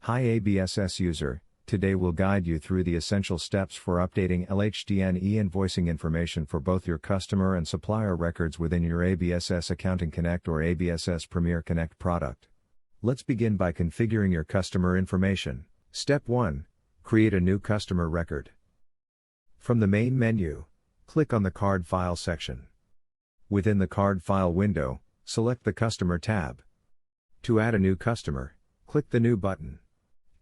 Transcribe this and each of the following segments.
Hi ABSS user, today we'll guide you through the essential steps for updating LHDN e-invoicing information for both your customer and supplier records within your ABSS Accounting Connect or ABSS Premier Connect product. Let's begin by configuring your customer information. Step 1. Create a new customer record. From the main menu, click on the Card File section. Within the Card File window, select the Customer tab. To add a new customer, click the New button.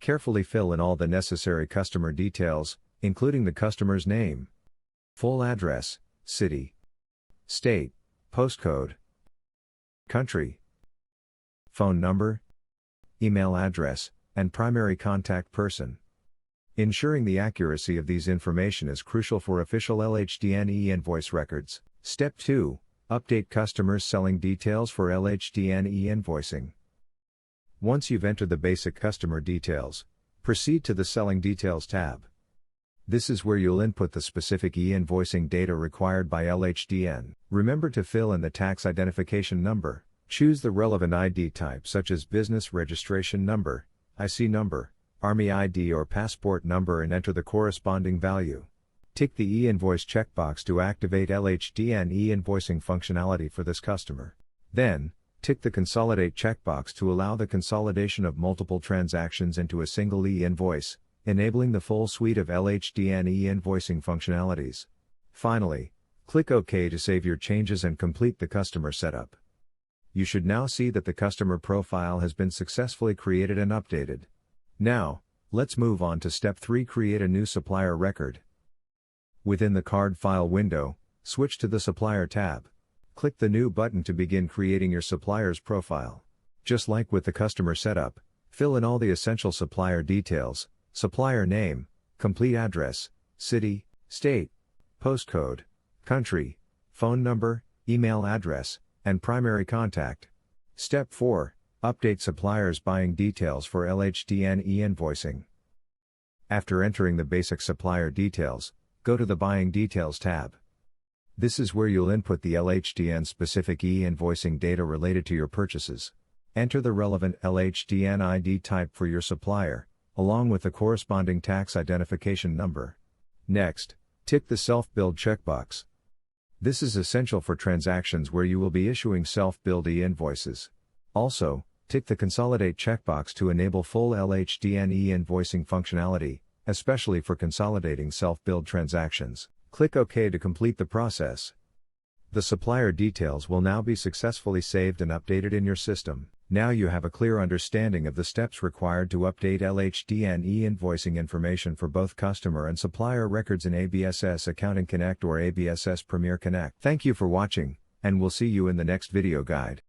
Carefully fill in all the necessary customer details, including the customer's name, full address, city, state, postcode, country, phone number, email address, and primary contact person. Ensuring the accuracy of these information is crucial for official LHDN e-invoice records. Step 2. Update customers' selling details for LHDN e-invoicing. Once you've entered the basic customer details, proceed to the Selling Details tab. This is where you'll input the specific e-invoicing data required by LHDN. Remember to fill in the tax identification number. Choose the relevant ID type such as Business Registration Number, IC number, Army ID or Passport number and enter the corresponding value. Tick the e-invoice checkbox to activate LHDN e-invoicing functionality for this customer. Then, tick the Consolidate checkbox to allow the consolidation of multiple transactions into a single e-invoice, enabling the full suite of LHDN e-invoicing functionalities. Finally, click OK to save your changes and complete the customer setup. You should now see that the customer profile has been successfully created and updated. Now, let's move on to Step 3. Create a new supplier record. Within the Card File window, switch to the Supplier tab. Click the New button to begin creating your supplier's profile. Just like with the customer setup, fill in all the essential supplier details, supplier name, complete address, city, state, postcode, country, phone number, email address, and primary contact. Step 4. Update supplier's buying details for LHDN e-invoicing. After entering the basic supplier details, go to the Buying Details tab. This is where you'll input the LHDN specific e-invoicing data related to your purchases. Enter the relevant LHDN ID type for your supplier, along with the corresponding tax identification number. Next, tick the Self-Billed checkbox. This is essential for transactions where you will be issuing self-billed e-invoices. Also, tick the Consolidate checkbox to enable full LHDN e-invoicing functionality, especially for consolidating self-billed transactions. Click OK to complete the process. The supplier details will now be successfully saved and updated in your system. Now you have a clear understanding of the steps required to update LHDN e-invoicing information for both customer and supplier records in ABSS Accounting Connect or ABSS Premier Connect. Thank you for watching, and we'll see you in the next video guide.